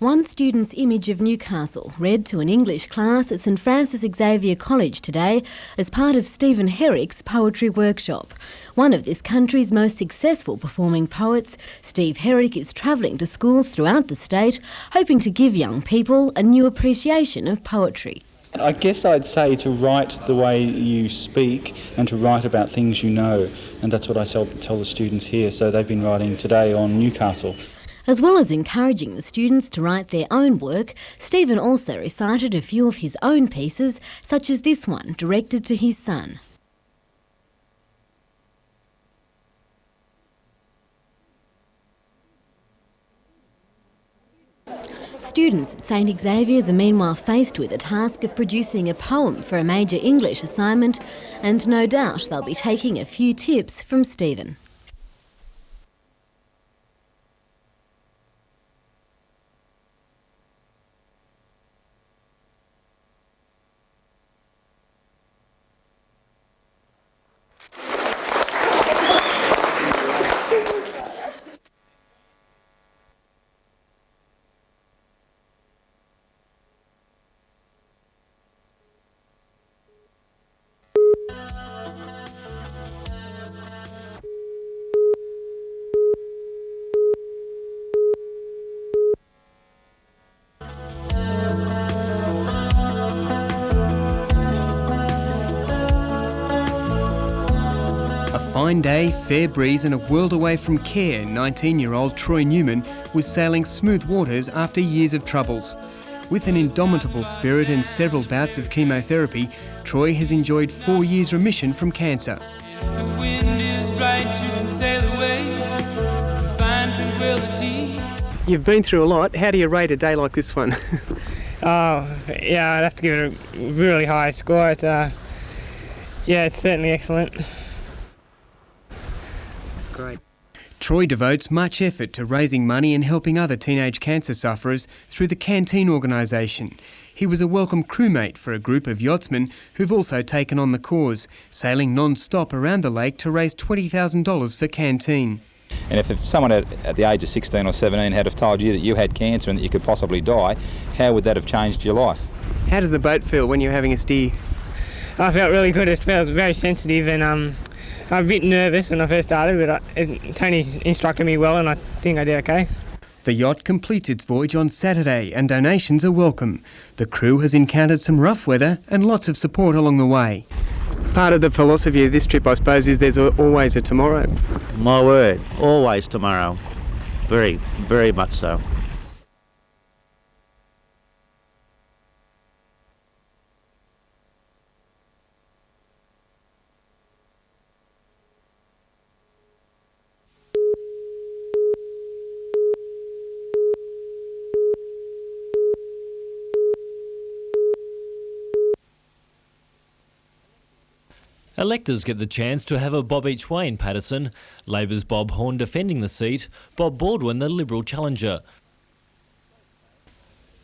One student's image of Newcastle read to an English class at St Francis Xavier College today as part of Stephen Herrick's poetry workshop. One of this country's most successful performing poets, Steve Herrick is travelling to schools throughout the state, hoping to give young people a new appreciation of poetry. I guess I'd say to write the way you speak and to write about things you know, and that's what I tell the students here. So they've been writing today on Newcastle. As well as encouraging the students to write their own work, Stephen also recited a few of his own pieces, such as this one directed to his son. Students at St Xavier's are meanwhile faced with the task of producing a poem for a major English assignment, and no doubt they'll be taking a few tips from Stephen. Fine day, fair breeze and a world away from care, 19-year-old Troy Newman was sailing smooth waters after years of troubles. With an indomitable spirit and several bouts of chemotherapy, Troy has enjoyed 4 years remission from cancer. The wind is right, you can sail away, find tranquility. You've been through a lot. How do you rate a day like this one? I'd have to give it a really high score. It's certainly excellent. Great. Troy devotes much effort to raising money and helping other teenage cancer sufferers through the Canteen organisation. He was a welcome crewmate for a group of yachtsmen who've also taken on the cause, sailing non-stop around the lake to raise $20,000 for Canteen. And if someone at the age of 16 or 17 had have told you that you had cancer and that you could possibly die, how would that have changed your life? How does the boat feel when you're having a steer? I felt really good. It felt very sensitive and I'm a bit nervous when I first started, but Tony instructed me well and I think I did okay. The yacht completes its voyage on Saturday and donations are welcome. The crew has encountered some rough weather and lots of support along the way. Part of the philosophy of this trip, I suppose, is there's always a tomorrow. My word, always tomorrow. Very, very much so. Electors get the chance to have a bob each way in Paterson. Labor's Bob Horne defending the seat, Bob Baldwin the Liberal challenger.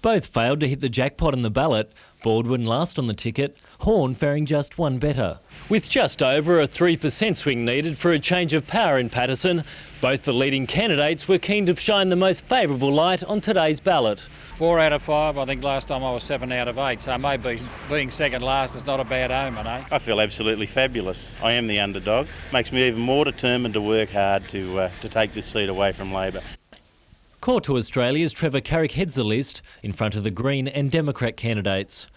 Both failed to hit the jackpot in the ballot, Baldwin last on the ticket, Horne faring just one better. With just over a 3% swing needed for a change of power in Paterson, both the leading candidates were keen to shine the most favourable light on today's ballot. 4 out of 5, I think last time I was 7 out of 8, so maybe being second last is not a bad omen, eh? I feel absolutely fabulous. I am the underdog. Makes me even more determined to work hard to take this seat away from Labor. Core to Australia's Trevor Carrick heads the list in front of the Green and Democrat candidates.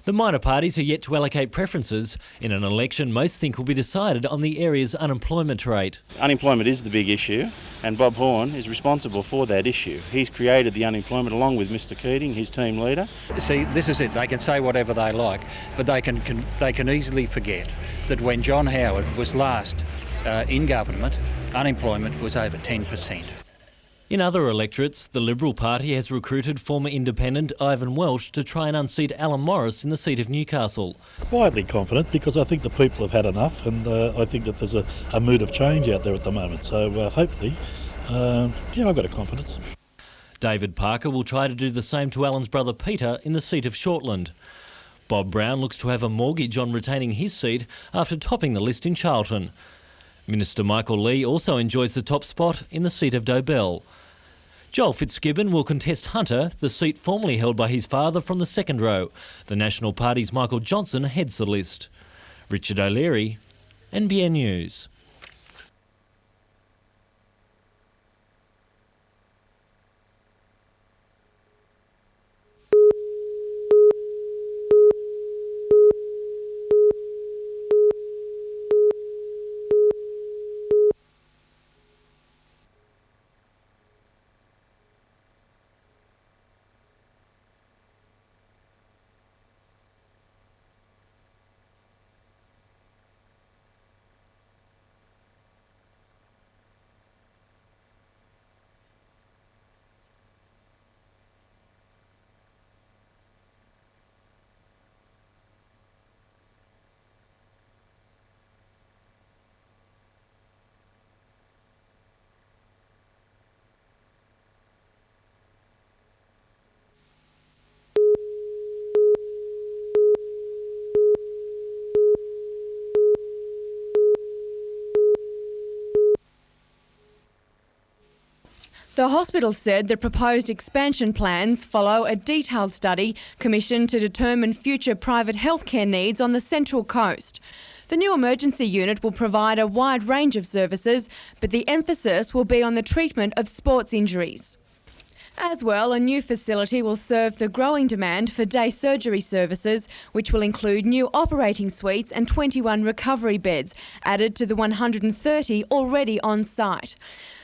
The minor parties are yet to allocate preferences in an election most think will be decided on the area's unemployment rate. Unemployment is the big issue, and Bob Horne is responsible for that issue. He's created the unemployment along with Mr Keating, his team leader. See, this is it. They can say whatever they like, but they can easily forget that when John Howard was last in government, unemployment was over 10%. In other electorates, the Liberal Party has recruited former independent Ivan Welsh to try and unseat Alan Morris in the seat of Newcastle. Quietly confident because I think the people have had enough and I think that there's a mood of change out there at the moment. So hopefully, I've got a confidence. David Parker will try to do the same to Alan's brother Peter in the seat of Shortland. Bob Brown looks to have a mortgage on retaining his seat after topping the list in Charlton. Minister Michael Lee also enjoys the top spot in the seat of Dobell. Joel Fitzgibbon will contest Hunter, the seat formerly held by his father, from the second row. The National Party's Michael Johnson heads the list. Richard O'Leary, NBN News. The hospital said the proposed expansion plans follow a detailed study commissioned to determine future private healthcare needs on the Central Coast. The new emergency unit will provide a wide range of services, but the emphasis will be on the treatment of sports injuries. As well, a new facility will serve the growing demand for day surgery services, which will include new operating suites and 21 recovery beds, added to the 130 already on site.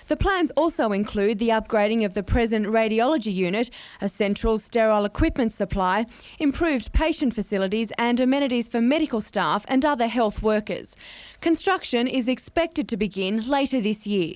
The plans also include the upgrading of the present radiology unit, a central sterile equipment supply, improved patient facilities and amenities for medical staff and other health workers. Construction is expected to begin later this year.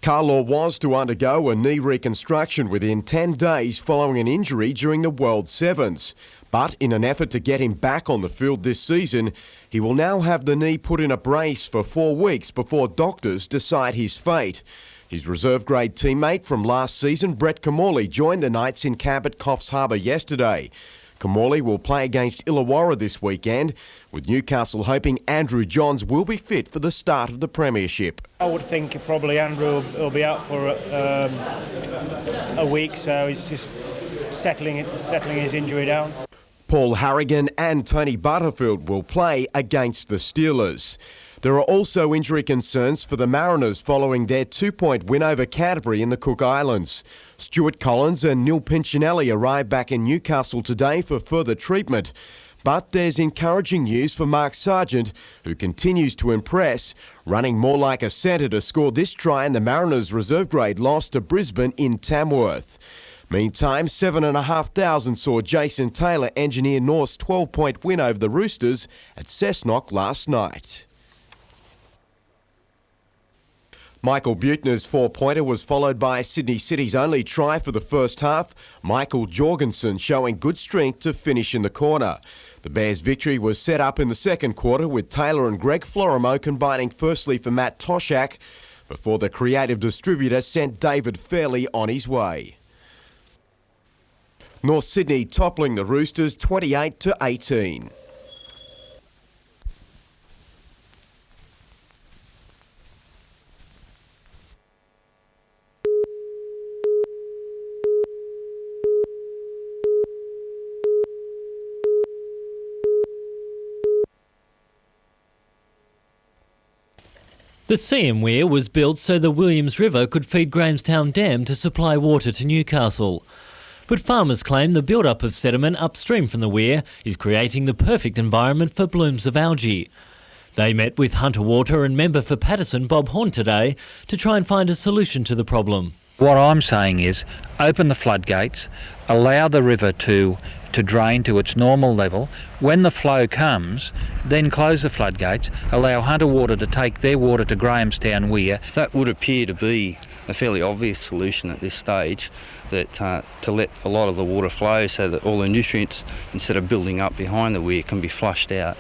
Carlaw was to undergo a knee reconstruction within 10 days following an injury during the World Sevens. But in an effort to get him back on the field this season, he will now have the knee put in a brace for 4 weeks before doctors decide his fate. His reserve-grade teammate from last season, Brett Camorley, joined the Knights in camp at Coffs Harbour yesterday. Camorley will play against Illawarra this weekend, with Newcastle hoping Andrew Johns will be fit for the start of the premiership. I would think probably Andrew will be out for a week, so he's just settling his injury down. Paul Harrigan and Tony Butterfield will play against the Steelers. There are also injury concerns for the Mariners following their 2-point win over Canterbury in the Cook Islands. Stuart Collins and Neil Pinchinelli arrived back in Newcastle today for further treatment. But there's encouraging news for Mark Sargent, who continues to impress, running more like a centre to score this try in the Mariners' reserve-grade loss to Brisbane in Tamworth. Meantime, 7,500 saw Jason Taylor engineer North's 12-point win over the Roosters at Cessnock last night. Michael Buettner's 4-pointer was followed by Sydney City's only try for the first half, Michael Jorgensen showing good strength to finish in the corner. The Bears' victory was set up in the second quarter with Taylor and Greg Florimo combining firstly for Matt Toshak before the creative distributor sent David Fairley on his way. North Sydney toppling the Roosters 28-18. The CM Weir was built so the Williams River could feed Grahamstown Dam to supply water to Newcastle. But farmers claim the build-up of sediment upstream from the Weir is creating the perfect environment for blooms of algae. They met with Hunter Water and member for Patterson Bob Horn today to try and find a solution to the problem. What I'm saying is open the floodgates, allow the river to drain to its normal level. When the flow comes, then close the floodgates, allow Hunter Water to take their water to Grahamstown Weir. That would appear to be a fairly obvious solution at this stage, that to let a lot of the water flow so that all the nutrients, instead of building up behind the weir, can be flushed out.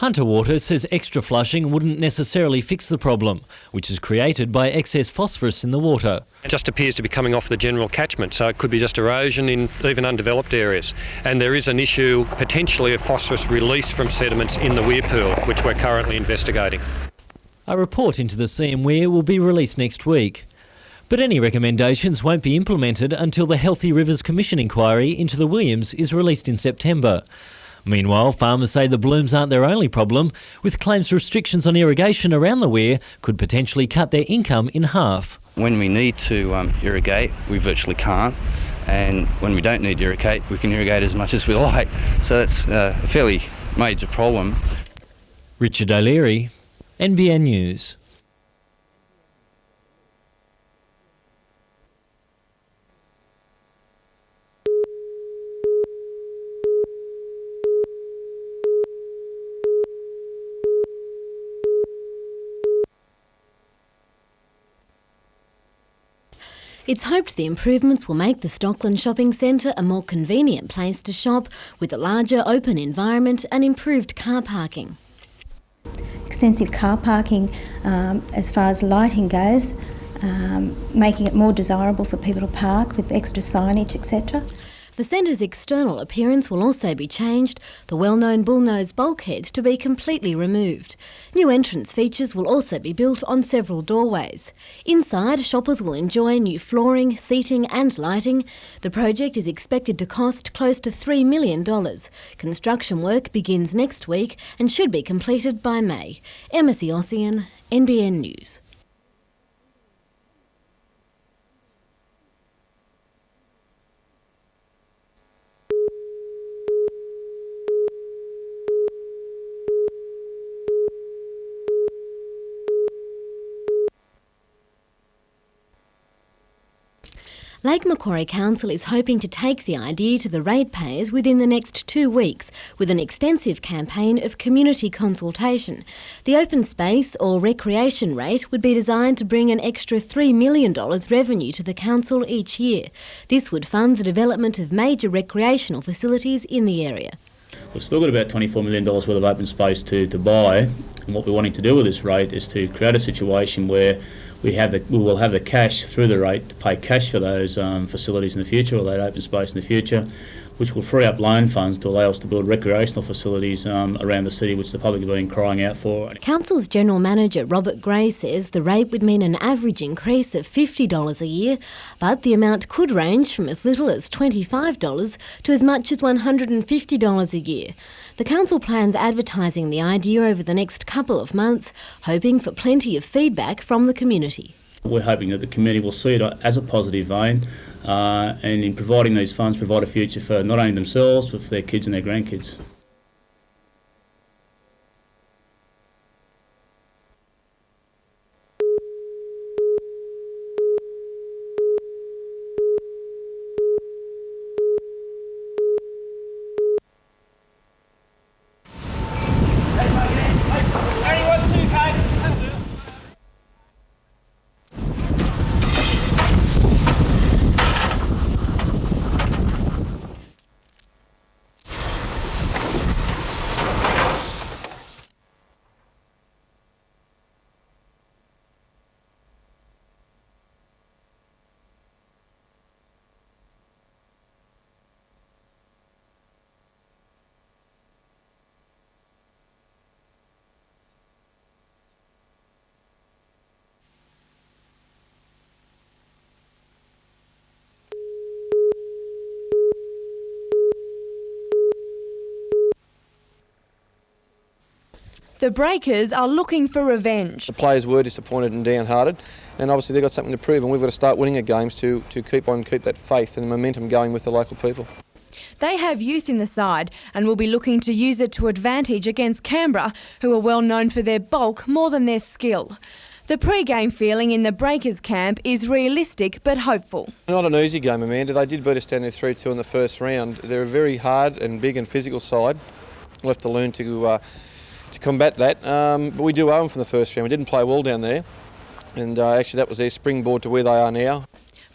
Hunter Water says extra flushing wouldn't necessarily fix the problem, which is created by excess phosphorus in the water. It just appears to be coming off the general catchment, so it could be just erosion in even undeveloped areas. And there is an issue potentially of phosphorus release from sediments in the weir pool, which we're currently investigating. A report into the Seam Weir will be released next week. But any recommendations won't be implemented until the Healthy Rivers Commission inquiry into the Williams is released in September. Meanwhile, farmers say the blooms aren't their only problem, with claims restrictions on irrigation around the weir could potentially cut their income in half. When we need to irrigate, we virtually can't, and when we don't need to irrigate, we can irrigate as much as we like. So that's a fairly major problem. Richard O'Leary, NBN News. It's hoped the improvements will make the Stockland Shopping Centre a more convenient place to shop, with a larger open environment and improved car parking. Extensive car parking as far as lighting goes, making it more desirable for people to park with extra signage, etc. The centre's external appearance will also be changed, the well-known bullnose bulkhead to be completely removed. New entrance features will also be built on several doorways. Inside, shoppers will enjoy new flooring, seating and lighting. The project is expected to cost close to $3 million. Construction work begins next week and should be completed by May. Emma Siossian, NBN News. Lake Macquarie Council is hoping to take the idea to the ratepayers within the next 2 weeks with an extensive campaign of community consultation. The open space or recreation rate would be designed to bring an extra $3 million revenue to the council each year. This would fund the development of major recreational facilities in the area. We've still got about $24 million worth of open space to buy, and what we're wanting to do with this rate is to create a situation where we will have the cash through the rate to pay cash for those facilities in the future, or that open space in the future, which will free up loan funds to allow us to build recreational facilities around the city, which the public have been crying out for. Council's General Manager Robert Gray says the rate would mean an average increase of $50 a year, but the amount could range from as little as $25 to as much as $150 a year. The council plans advertising the idea over the next couple of months, hoping for plenty of feedback from the community. We're hoping that the community will see it as a positive vein, and in providing these funds, provide a future for not only themselves but for their kids and their grandkids. The Breakers are looking for revenge. The players were disappointed and downhearted, and obviously they've got something to prove, and we've got to start winning at games to keep that faith and the momentum going with the local people. They have youth in the side and will be looking to use it to advantage against Canberra, who are well known for their bulk more than their skill. The pre-game feeling in the Breakers camp is realistic but hopeful. Not an easy game, Amanda. They did beat us down to 3-2 in the first round. They're a very hard and big and physical side. We'll have to learn to combat that, but we do owe them from the first round. We didn't play well down there, and actually that was their springboard to where they are now.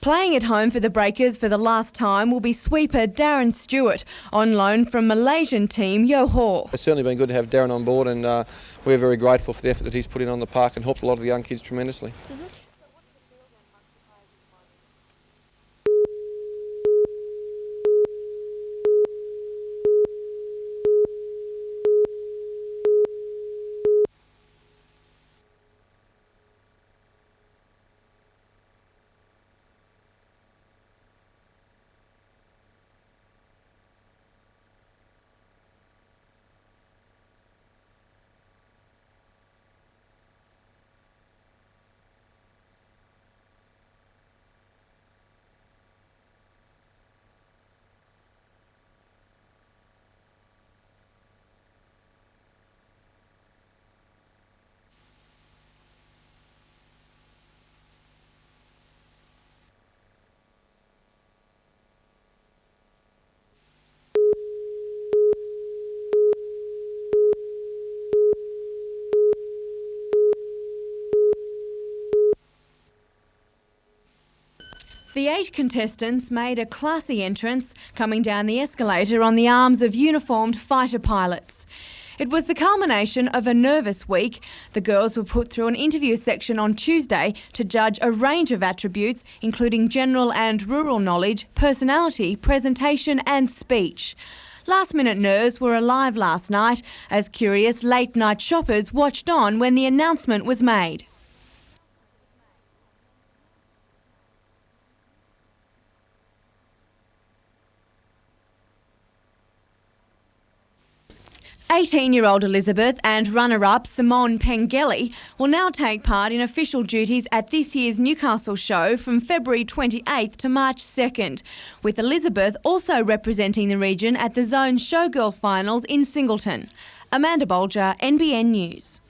Playing at home for the Breakers for the last time will be sweeper Darren Stewart, on loan from Malaysian team Johor. It's certainly been good to have Darren on board, and we're very grateful for the effort that he's put in on the park and helped a lot of the young kids tremendously. The 8 contestants made a classy entrance, coming down the escalator on the arms of uniformed fighter pilots. It was the culmination of a nervous week. The girls were put through an interview section on Tuesday to judge a range of attributes, including general and rural knowledge, personality, presentation and speech. Last-minute nerves were alive last night as curious late-night shoppers watched on when the announcement was made. "18-year-old Elizabeth and runner-up Simone Pengelly will now take part in official duties at this year's Newcastle show from February 28th to March 2nd, with Elizabeth also representing the region at the Zone Showgirl Finals in Singleton. Amanda Bolger, NBN News.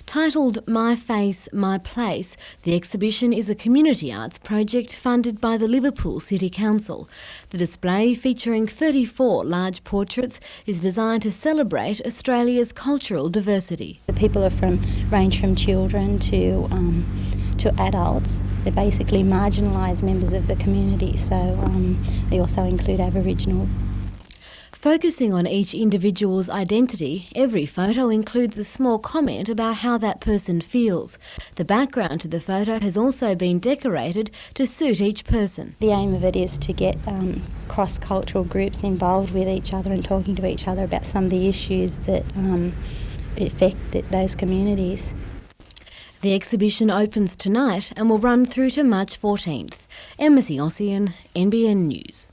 Titled My Face, My Place, the exhibition is a community arts project funded by the Liverpool City Council. The display, featuring 34 large portraits, is designed to celebrate Australia's cultural diversity. The people are range from children to adults. They're basically marginalised members of the community, so they also include Aboriginal. Focusing on each individual's identity, every photo includes a small comment about how that person feels. The background to the photo has also been decorated to suit each person. The aim of it is to get cross-cultural groups involved with each other and talking to each other about some of the issues that affect those communities. The exhibition opens tonight and will run through to March 14th. Emma Ossian, NBN News.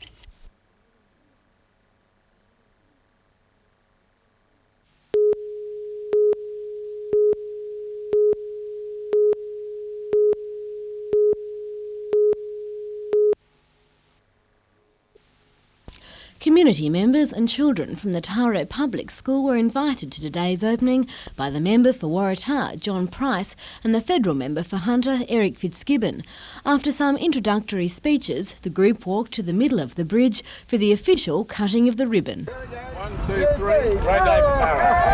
Community members and children from the Taro Public School were invited to today's opening by the member for Waratah, John Price, and the federal member for Hunter, Eric Fitzgibbon. After some introductory speeches, the group walked to the middle of the bridge for the official cutting of the ribbon. 1, 2, 3. Great day for Taro.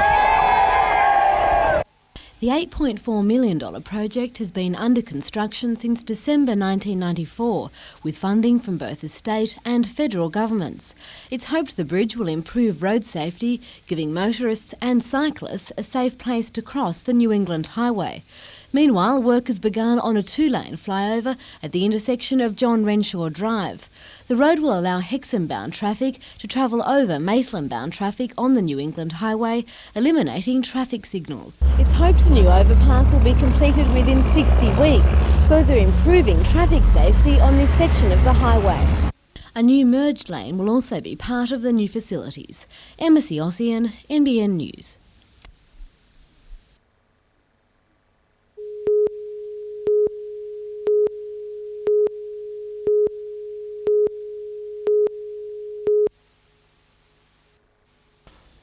The $8.4 million project has been under construction since December 1994, with funding from both the state and federal governments. It's hoped the bridge will improve road safety, giving motorists and cyclists a safe place to cross the New England Highway. Meanwhile, work has begun on a 2-lane flyover at the intersection of John Renshaw Drive. The road will allow Hexham-bound traffic to travel over Maitland-bound traffic on the New England Highway, eliminating traffic signals. It's hoped the new overpass will be completed within 60 weeks, further improving traffic safety on this section of the highway. A new merged lane will also be part of the new facilities. Emma Siossian, NBN News.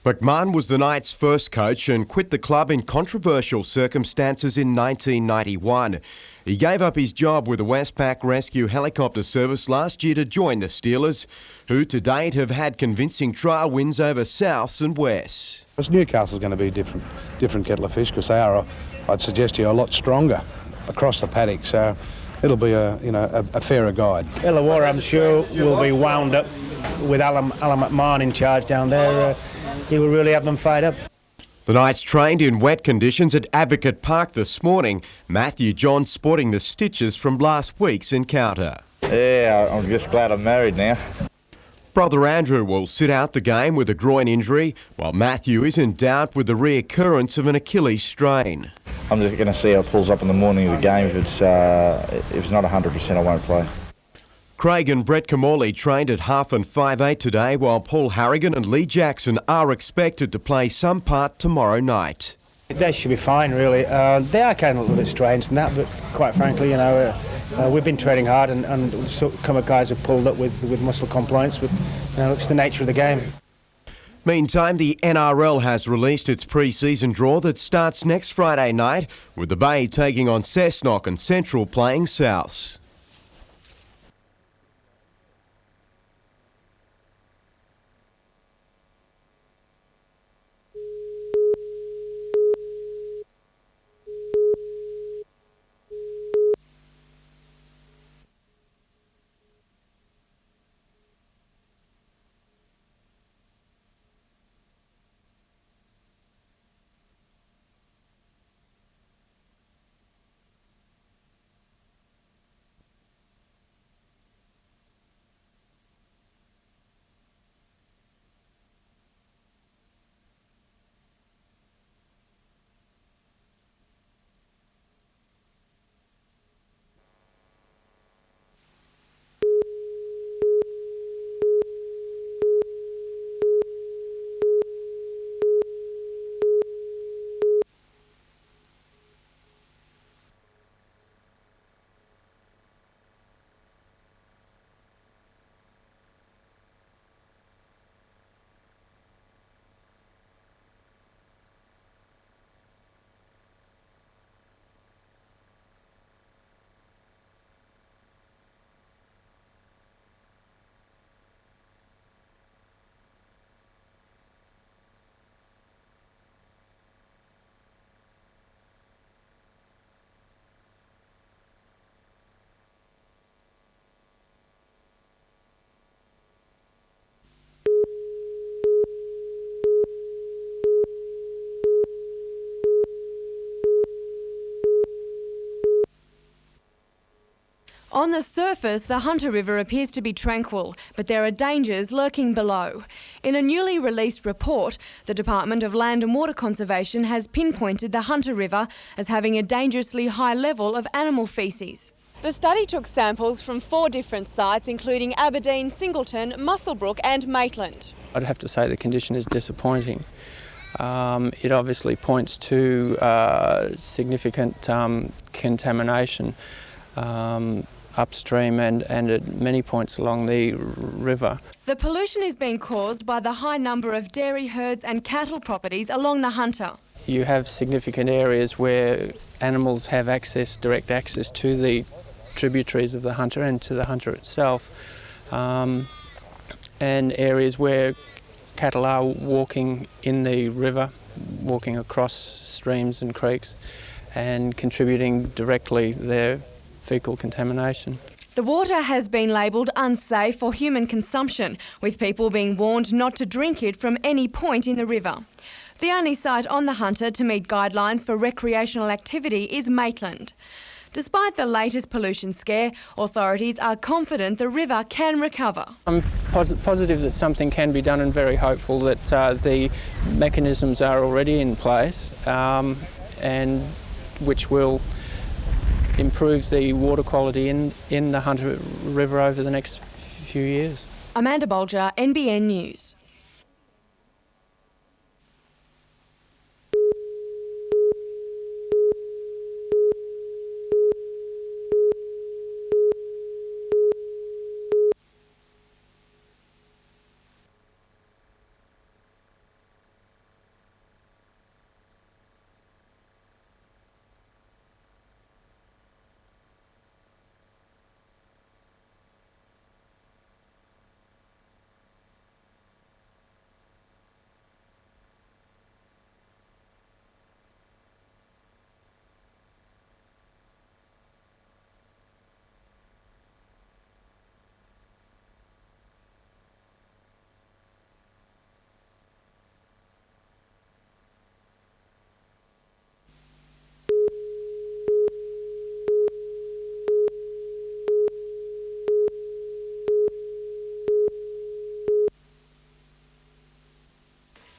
McMahon was the Knights' first coach and quit the club in controversial circumstances in 1991. He gave up his job with the Westpac Rescue Helicopter Service last year to join the Steelers, who to date have had convincing trial wins over Souths and Wests. Newcastle's going to be a different kettle of fish because they are, I'd suggest to you, a lot stronger across the paddock. So it'll be a fairer guide. Illawarra, I'm sure, will be wound up with Alan McMahon in charge down there. He will really have them fired up. The Knights trained in wet conditions at Advocate Park this morning. Matthew John sporting the stitches from last week's encounter. Yeah, I'm just glad I'm married now. Brother Andrew will sit out the game with a groin injury, while Matthew is in doubt with the reoccurrence of an Achilles strain. I'm just going to see how it pulls up in the morning of the game. If it's not 100%, I won't play. Craig and Brett Camorley trained at half and 5/8 today, while Paul Harrigan and Lee Jackson are expected to play some part tomorrow night. They should be fine, really. They are kind of a little bit strange and that, but quite frankly, we've been training hard and some guys have pulled up with muscle complaints, but it's the nature of the game. Meantime, the NRL has released its pre-season draw that starts next Friday night, with the Bay taking on Cessnock and Central playing Souths. On the surface, the Hunter River appears to be tranquil, but there are dangers lurking below. In a newly released report, the Department of Land and Water Conservation has pinpointed the Hunter River as having a dangerously high level of animal faeces. The study took samples from 4 different sites, including Aberdeen, Singleton, Muswellbrook and Maitland. I'd have to say the condition is disappointing. It obviously points to significant contamination upstream and at many points along the river. The pollution is being caused by the high number of dairy herds and cattle properties along the Hunter. You have significant areas where animals have direct access to the tributaries of the Hunter and to the Hunter itself, and areas where cattle are walking in the river, walking across streams and creeks and contributing directly their fecal contamination. The water has been labelled unsafe for human consumption, with people being warned not to drink it from any point in the river. The only site on the Hunter to meet guidelines for recreational activity is Maitland. Despite the latest pollution scare, authorities are confident the river can recover. I'm positive that something can be done and very hopeful that the mechanisms are already in place and which will improve the water quality in the Hunter River over the next few years. Amanda Bolger, NBN News.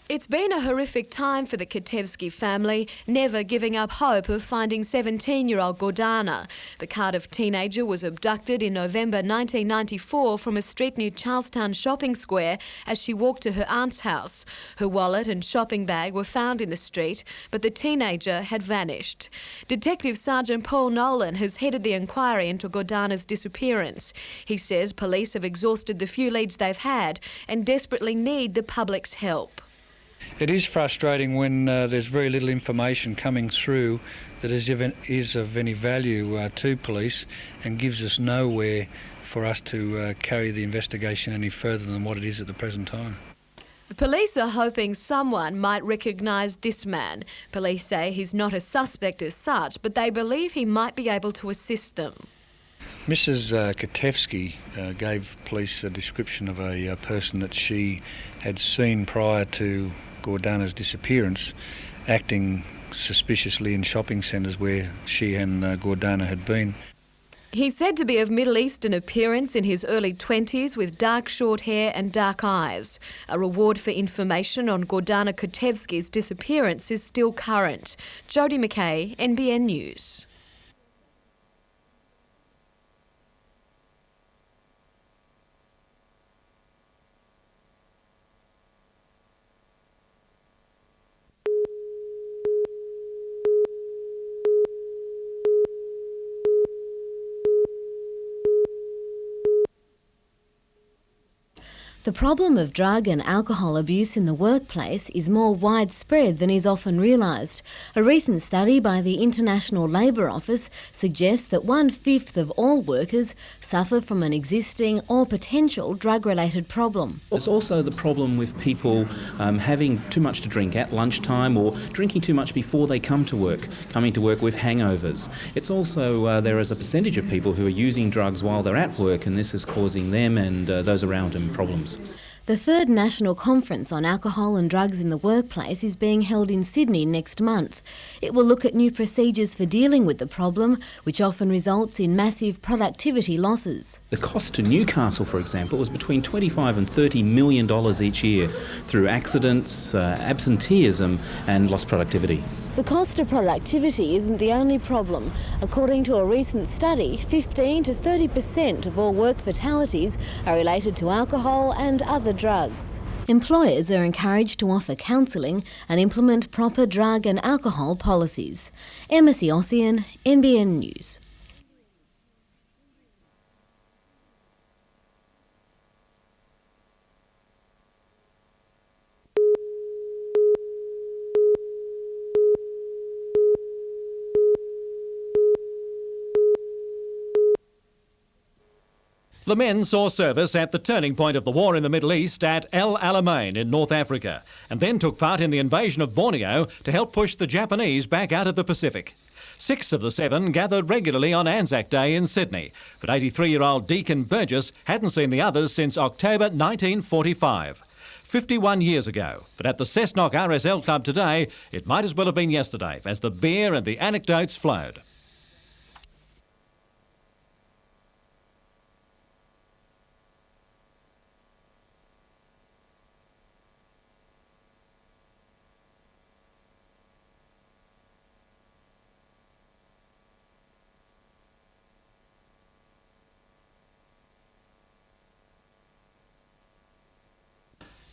It's been a horrific time for the Katevsky family, never giving up hope of finding 17-year-old Gordana. The Cardiff teenager was abducted in November 1994 from a street near Charlestown shopping square as she walked to her aunt's house. Her wallet and shopping bag were found in the street, but the teenager had vanished. Detective Sergeant Paul Nolan has headed the inquiry into Gordana's disappearance. He says police have exhausted the few leads they've had and desperately need the public's help. It is frustrating when there's very little information coming through that is of any value to police and gives us nowhere for us to carry the investigation any further than what it is at the present time. The police are hoping someone might recognise this man. Police say he's not a suspect as such, but they believe he might be able to assist them. Mrs. Katevsky gave police a description of a person that she had seen prior to Gordana's disappearance, acting suspiciously in shopping centres where she and Gordana had been. He's said to be of Middle Eastern appearance, in his early 20s, with dark short hair and dark eyes. A reward for information on Gordana Katevsky's disappearance is still current. Jodie McKay, NBN News. The problem of drug and alcohol abuse in the workplace is more widespread than is often realised. A recent study by the International Labour Office suggests that 1/5 of all workers suffer from an existing or potential drug-related problem. There's also the problem with people having too much to drink at lunchtime or drinking too much before they come to work, coming to work with hangovers. It's also, there is a percentage of people who are using drugs while they're at work, and this is causing them and those around them problems. The third National Conference on Alcohol and Drugs in the Workplace is being held in Sydney next month. It will look at new procedures for dealing with the problem, which often results in massive productivity losses. The cost to Newcastle, for example, was between $25 and $30 million each year through accidents, absenteeism and lost productivity. The cost of productivity isn't the only problem. According to a recent study, 15 to 30% of all work fatalities are related to alcohol and other drugs. Employers are encouraged to offer counselling and implement proper drug and alcohol policies. Emma Siossian, NBN News. The men saw service at the turning point of the war in the Middle East at El Alamein in North Africa, and then took part in the invasion of Borneo to help push the Japanese back out of the Pacific. 6 of the 7 gathered regularly on Anzac Day in Sydney, but 83-year-old Deacon Burgess hadn't seen the others since October 1945. 51 years ago. But at the Cessnock RSL Club today, it might as well have been yesterday as the beer and the anecdotes flowed.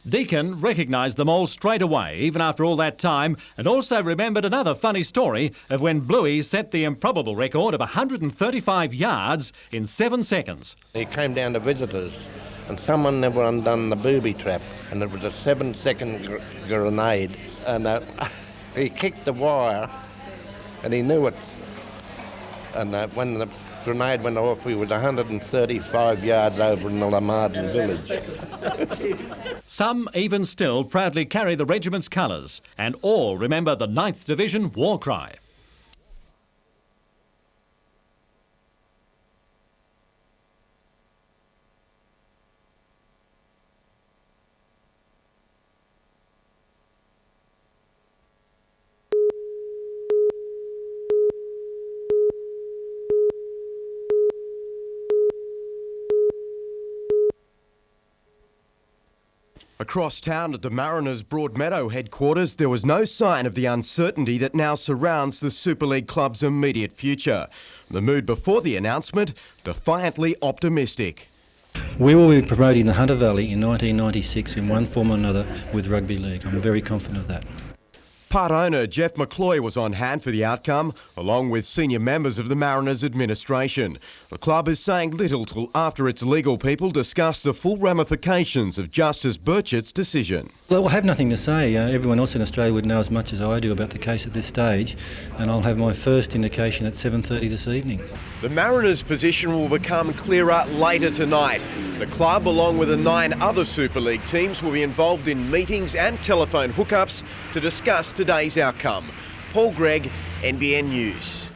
Deacon recognised them all straight away, even after all that time, and also remembered another funny story of when Bluey set the improbable record of 135 yards in 7 seconds. He came down to visitors and someone never undone the booby trap, and it was a 7-second grenade, and he kicked the wire and he knew it, and when the grenade went off, he was 135 yards over in the Lamarden village. Some even still proudly carry the regiment's colours, and all remember the 9th Division war cry. Across town at the Mariners Broadmeadow headquarters, there was no sign of the uncertainty that now surrounds the Super League club's immediate future. The mood before the announcement, defiantly optimistic. We will be promoting the Hunter Valley in 1996 in one form or another with rugby league. I'm very confident of that. Part owner Jeff McCloy was on hand for the outcome, along with senior members of the Mariners administration. The club is saying little till after its legal people discuss the full ramifications of Justice Burchett's decision. Well, I have nothing to say. Everyone else in Australia would know as much as I do about the case at this stage, and I'll have my first indication at 7:30 this evening. The Mariners' position will become clearer later tonight. The club, along with the 9 other Super League teams, will be involved in meetings and telephone hookups to discuss today's outcome. Paul Gregg, NBN News.